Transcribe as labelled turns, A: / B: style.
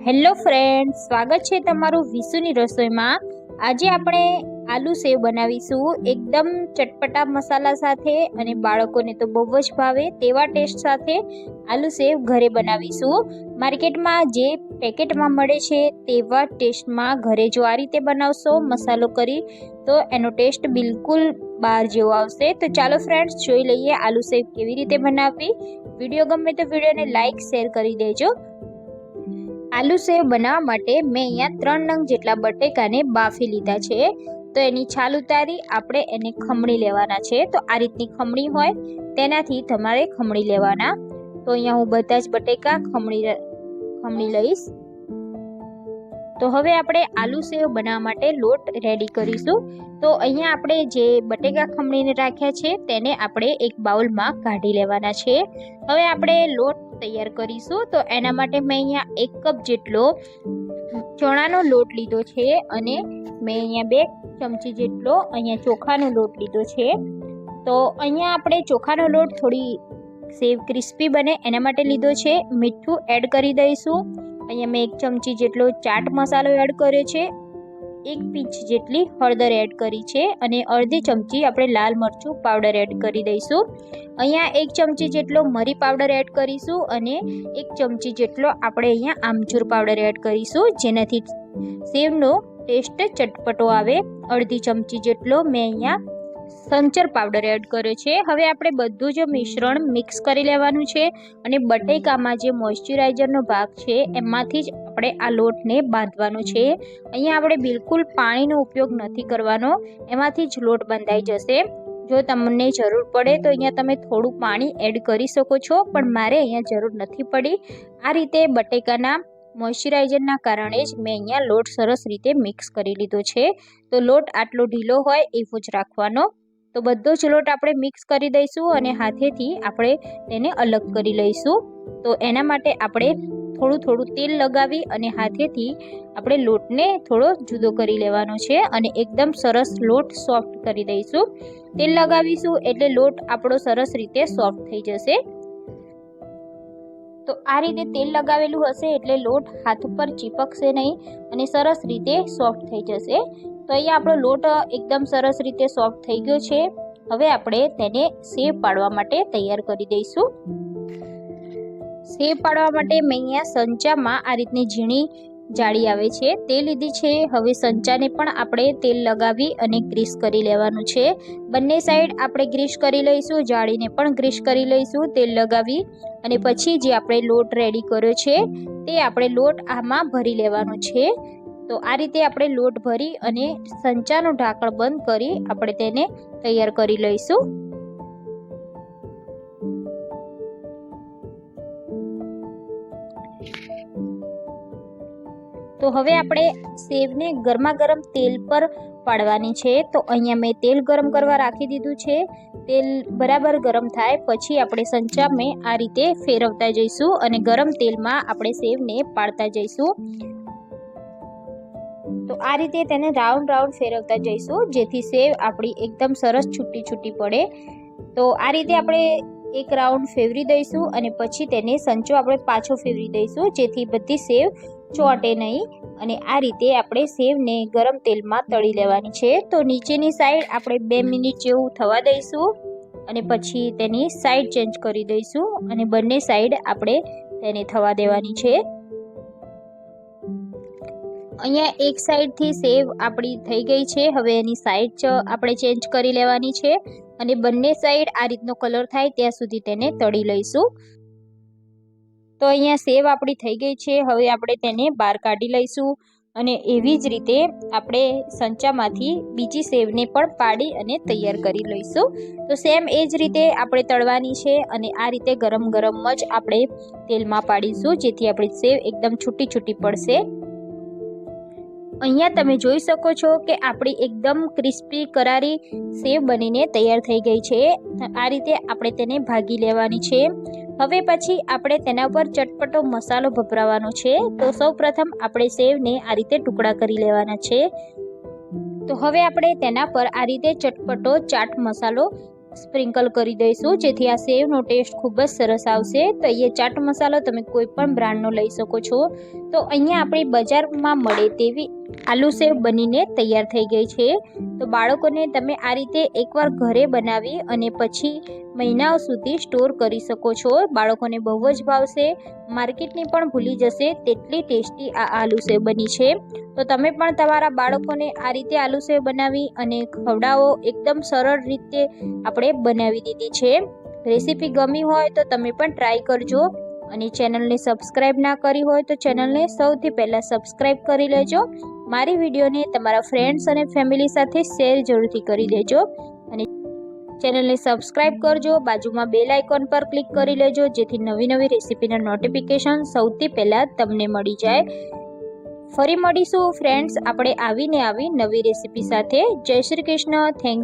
A: Hello friends, સ્વાગત છે તમારું વિશુની રસોઈમાં। આજે આપણે આલુ સેવ બનાવીશું એકદમ ચટપટા મસાલા સાથે અને બાળકોને તો બહુ જ ભાવે તેવા ટેસ્ટ સાથે આલુ સેવ ઘરે બનાવીશું। માર્કેટમાં જે પેકેટમાં મળે છે તેવા ટેસ્ટમાં ઘરે જો આ રીતે બનાવશો મસાલો કરી તો એનો ટેસ્ટ બિલકુલ બહાર જેવો આવશે। તો ચાલો ફ્રેન્ડ્સ જોઈ લઈએ આલુ સેવ કેવી રીતે બનાવવી। વિડીયો ગમે તો વિડીયોને લાઈક શેર કરી દેજો। આલુ સેવ બનાવવા માટે મેં અહીંયા 3 નંગ જેટલા બટેકાને બાફી લીધા છે। તો એની છાલ ઉતારી આપણે એને ખમણી લેવાના છે। તો આ રીતની ખમણી હોય તેનાથી તમારે ખમણી લેવાના। તો અહીંયા હું બધા જ બટેકા ખમણી લઈશ। તો હવે આપણે આલુ સેવ બનાવવા માટે લોટ રેડી કરીશું। તો અહીંયા આપણે જે બટેકા ખમણીને રાખ્યા છે તેને આપણે એક બાઉલમાં કાઢી લેવાના છે। હવે આપણે લોટ તૈયાર કરીશું। તો એના માટે મેં અહીંયા 1 કપ જેટલો ચણાનો લોટ લીધો છે અને મેં અહીંયા 2 ચમચી જેટલો અહીંયા ચોખાનો લોટ લીધો છે। તો અહીંયા આપણે ચોખાનો લોટ થોડી સેવ ક્રિસ્પી બને એના માટે લીધો છે। મીઠું એડ કરી દઈશું। અહીંયા મેં 1 ચમચી જેટલો ચાટ મસાલો એડ કર્યો છે। 1 પિંચ જેટલી હળદર એડ કરી છે અને અડધી ચમચી આપણે લાલ મરચું પાવડર એડ કરી દઈશું। અહીંયા 1 ચમચી જેટલો મરી પાવડર એડ કરીશું અને 1 ચમચી જેટલો આપણે અહીંયા આમચૂર પાવડર એડ કરીશું, જેનાથી સેવનો ટેસ્ટ ચટપટો આવે। અડધી ચમચી જેટલો મેં અહીંયા સંચર પાવડર એડ કર્યો છે। હવે આપણે બધું જ મિશ્રણ મિક્સ કરી લેવાનું છે અને બટેકામાં જે મોઇશ્ચરાઇઝરનો ભાગ છે એમાંથી જ આપણે આ લોટને બાંધવાનો છે। અહીંયા આપણે બિલકુલ પાણીનો ઉપયોગ નથી કરવાનો, એમાંથી જ લોટ બંધાઈ જશે। જો તમને જરૂર પડે તો અહીંયા તમે થોડું પાણી એડ કરી શકો છો, પણ મારે અહીંયા જરૂર નથી પડી। આ રીતે બટેકાના મોઇશ્ચરાઇઝરના કારણે જ મેં અહીંયા લોટ સરસ રીતે મિક્સ કરી લીધો છે। તો લોટ આટલો ઢીલો હોય એવો જ રાખવાનો। તો બધો જ લોટ આપણે મિક્સ કરી દઈશું અને હાથેથી આપણે તેને અલગ કરી લઈશું। તો એના માટે આપણે થોડું તેલ લગાવી અને હાથેથી આપણે લોટને થોડો જુદો કરી લેવાનો છે અને એકદમ સરસ લોટ સોફ્ટ કરી દઈશું। તેલ લગાવીશું એટલે લોટ આપણો સરસ રીતે સોફ્ટ થઈ જશે। તો આ રીતે તેલ લગાવેલું હશે એટલે લોટ હાથ ઉપર ચીપકશે નહીં અને સરસ રીતે સોફ્ટ થઈ જશે। તો અહીંયા આપણો લોટ એકદમ સરસ રીતે સોફ્ટ થઈ ગયો છે। હવે આપણે તેને સેવ પાડવા માટે તૈયાર કરી દઈશું। સેવ પાડવા માટે મેં અહીંયા સંચામાં આ રીતની ઝીણી જાળી આવે છે તે લીધી છે। હવે સંચાને પણ આપણે તેલ લગાવી અને ગ્રીસ કરી લેવાનું છે। બંને સાઈડ આપણે ગ્રીસ કરી લઈશું, જાળીને પણ ગ્રીસ કરી લઈશું તેલ લગાવી અને પછી જે આપણે લોટ રેડી કર્યો છે તે આપણે લોટ આમાં ભરી લેવાનો છે। તો આ રીતે આપણે લોટ ભરી અને સંચાનું ઢાંકણ બંધ કરી આપણે તેને તૈયાર કરી લઈશું। તો હવે આપણે સેવને ગરમા ગરમ તેલ પર પાડવાની છે। તો અહીંયા મેં તેલ ગરમ કરવા રાખી દીધું છે। તેલ બરાબર ગરમ થાય પછી આપણે સંચામાં આ રીતે ફેરવતા જઈશું અને ગરમ તેલમાં આપણે સેવને પાડતા જઈશું। તો આ રીતે તેને રાઉન્ડ ફેરવતા જઈશું જેથી સેવ આપણી એકદમ સરસ છૂટી પડે। તો આ રીતે આપણે એક રાઉન્ડ ફેરવી દઈશું અને પછી તેને સંચો આપણે પાછો ફેરવી દઈશું જેથી બધી સેવ ચોંટે નહીં। અને આ રીતે આપણે સેવને ગરમ તેલમાં તળી લેવાની છે। તો નીચેની સાઈડ આપણે 2 મિનિટ જેવું થવા દઈશું અને પછી તેની સાઈડ ચેન્જ કરી દઈશું અને બંને સાઈડ આપણે તેને થવા દેવાની છે। અહીંયા એક સાઈડથી સેવ આપણી થઈ ગઈ છે। હવે એની સાઈડ આપણે ચેન્જ કરી લેવાની છે અને બંને સાઈડ આ રીતનો કલર થાય ત્યાં સુધી તેને તળી લઈશું। તો અહીંયા સેવ આપણી થઈ ગઈ છે। હવે આપણે તેને બહાર કાઢી લઈશું અને એવી જ રીતે આપણે સંચામાંથી બીજી સેવને પણ પાડી અને તૈયાર કરી લઈશું। તો સેમ એ જ રીતે આપણે તળવાની છે અને આ રીતે ગરમ જ આપણે તેલમાં પાડીશું જેથી આપણી સેવ એકદમ છૂટી પડશે। અહીંયા તમે જોઈ શકો છો કે આપણી એકદમ ક્રિસ્પી કરારી સેવ બનીને તૈયાર થઈ ગઈ છે। આ રીતે આપણે તેને ભાગી લેવાની છે। હવે પછી આપણે તેના પર ચટપટો મસાલો ભભરાવવાનો છે। તો સૌપ્રથમ આપણે સેવને આ રીતે ટુકડા કરી લેવાના છે। તો હવે આપણે તેના પર આ રીતે ચટપટો ચાટ મસાલો સ્પ્રિંકલ કરી દઈશું, જેથી આ સેવનો ટેસ્ટ ખૂબ જ સરસ આવશે. તો અહીંયા ચાટ મસાલો તમે કોઈ પણ બ્રાન્ડનો લઈ શકો છો. તો અહીંયા આપણી બજારમાં મળે તેવી આલુ સેવ બનીને તૈયાર થઈ ગઈ છે. તો બાળકોને તમે આ રીતે એકવાર ઘરે બનાવી અને પછી મહિનાઓ સુધી સ્ટોર કરી શકો છો. બાળકોને બહુ જ ભાવશે, માર્કેટની પણ ભૂલી જશે તેટલી ટેસ્ટી આ આલુ સેવ બની છે. તો તમે પણ તમારા બાળકોને આ રીતે આલુ સેવ બનાવી અને ખવડાવો. એકદમ સરળ રીતે આપણે બનાવી દીધી છે. રેસીપી ગમી હોય તો તમે પણ ટ્રાય કરજો, અને ચેનલને સબસ્ક્રાઈબ ના કરી હોય તો ચેનલને સૌથી પહેલાં સબસ્ક્રાઈબ કરી લેજો. મારી વિડીયોને તમારા ફ્રેન્ડ્સ અને ફેમિલી સાથે શેર જરૂરથી કરી દેજો, અને ચેનલને સબસ્ક્રાઈબ કરજો. બાજુમાં બેલ આઇકોન પર ક્લિક કરી લેજો, જેથી નવી રેસીપીના નોટિફિકેશન સૌથી પહેલાં તમને મળી જાય. ફરી મળીશું ફ્રેન્ડ્સ આપણે આવી નવી રેસીપી સાથે. જય શ્રી કૃષ્ણ. થેન્ક્સ.